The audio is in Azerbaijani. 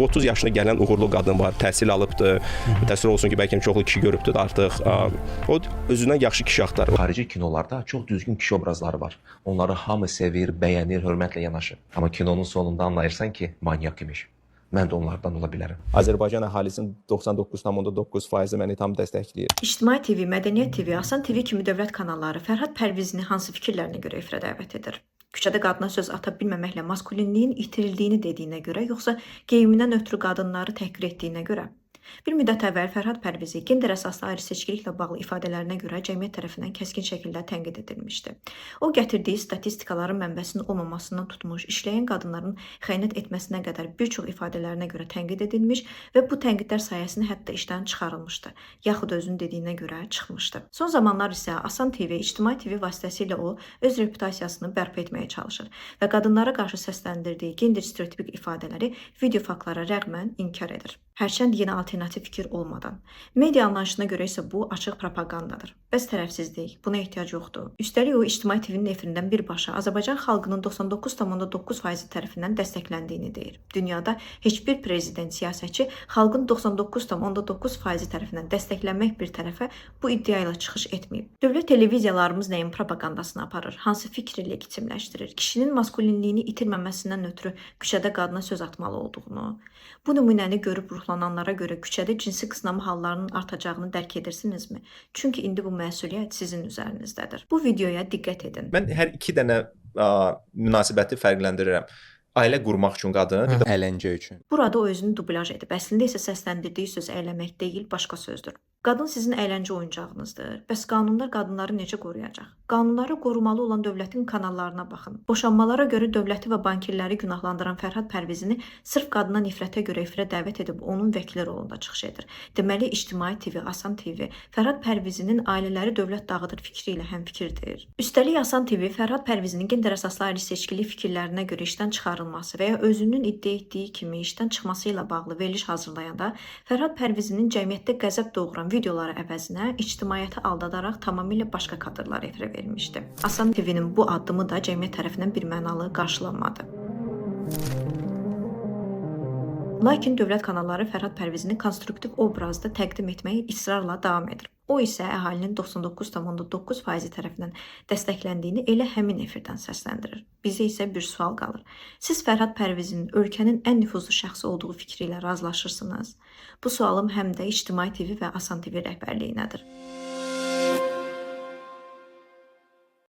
30 yaşına gələn uğurlu qadın var, təhsil alıbdır. Təəssüf olsun ki, bəlkə çoxlu kişi görübdür da artıq. O özündən yaxşı kişi axtarır. Xarici kinolarda çox düzgün kişi obrazları var. Onları hamı sevir, bəyənir, hörmətlə yanaşır. Amma kinonun sonunda anlayırsan ki, manyak imiş. Mən də onlardan ola bilərəm. Azərbaycan əhalisinin 99,9%-i məni tam dəstəkləyir. İctimai TV, Mədəniyyət TV, Asan TV kimi dövlət kanalları Fərhad Pərvizini hansı fikirlərinə görə efirə dəvət edir? Küçədə qadına söz ata bilməməklə maskulinliyin itirildiyini dediyinə görə, yoxsa geyimindən ötürü qadınları təhqir etdiyinə görə? Bir müddət əvvəl Fərhad Pərvizi gender əsaslı ayrı-seçkiliklə bağlı ifadələrinə görə cəmiyyət tərəfindən kəskin şəkildə tənqid edilmişdi. O gətirdiyi statistikaların mənbəsinin olmamasından tutmuş, işləyən qadınların xəyanət etməsinə qədər bir çox ifadələrinə görə tənqid edilmiş və bu tənqidlər sayəsində hətta işdən çıxarılmışdı, yaxud özünün dediyinə görə çıxmışdı. Son zamanlar isə Asan TV, İctimai TV vasitəsilə o öz reputasiyasını bərpa etməyə çalışır və qadınlara qarşı səsləndirdiyi gender stereotipik ifadələri video faktlara rəğmən inkar edir. Hərçənd yenə alternativ fikir olmadan. Media anlayışına görə isə bu açıq propagandadır. Bəs tərəfsizlik, buna ehtiyac yoxdur. Üstəlik o İctimai TV-nin efirindən birbaşa Azərbaycan xalqının 99,9% tərəfindən dəstəkləndiyini deyir. Dünyada heç bir prezident, siyasətçi xalqın 99,9% tərəfindən dəstəklənmək bir tərəfə bu iddia ilə çıxış etməyib. Dövlət televiziyalarımız nəyin propagandasını aparır, hansı fikri legitimləşdirir, kişinin maskulinliyini itirməməsindən ötürü küçədə qadına söz atmalı olduğunu, bu nümunəni görüb ruhlananlara görə küçədə cinsi qısnama hallarının artacağını dərk edirsinizmi? Çünki indi bu məsuliyyət sizin üzərinizdədir. Bu videoya diqqət edin. Mən hər iki dənə münasibəti fərqləndirirəm. Ailə qurmaq üçün qadın, bir də əyləncə üçün. Burada o özünü dublyaj edib. Əslində isə səsləndirdiyi söz əyləmək deyil, başqa sözdür. Qadın sizin əyləncə oyuncağınızdır. Bəs qanunlar qadınları necə qoruyacaq? Qanunları qorumalı olan dövlətin kanallarına baxın. Boşanmalara görə dövləti və bankirləri günahlandıran Fərhad Pərvizini sırf qadına nifrətə görə efirə dəvət edib onun vəkili rolunda çıxış edir. Deməli, İctimai TV, Asan TV Fərhad Pərvizinin ailələri dövlət dağıdır fikri ilə həmfikirdir. Üstəlik Asan TV Fərhad Pərvizinin gender əsaslı ayrı-seçkilik fikirlərinə görə işdən çıxarılması və ya özünün iddia etdiyi kimi işdən çıxması ilə bağlı veriliş hazırlayanda Fərhad Pərvizinin cəmiyyətdə qəzəb doğuran videoları əvəzinə ictimaiyyəti aldadaraq tamamilə başqa kadrlar efirə verilmişdi. Asan TV-nin bu addımı da cəmiyyət tərəfindən birmənalı qarşılanmadı. Lakin dövlət kanalları Fərhad Pərvizini konstruktiv obrazda təqdim etməyi israrla davam edir. O isə əhalinin 99,9% tərəfindən dəstəkləndiyini elə həmin efirdən səsləndirir. Bizə isə bir sual qalır. Siz Fərhad Pərvizinin ölkənin ən nüfuzlu şəxsi olduğu fikri ilə razılaşırsınız? Bu sualım həm də İctimai TV və Asan TV rəhbərliyinədir.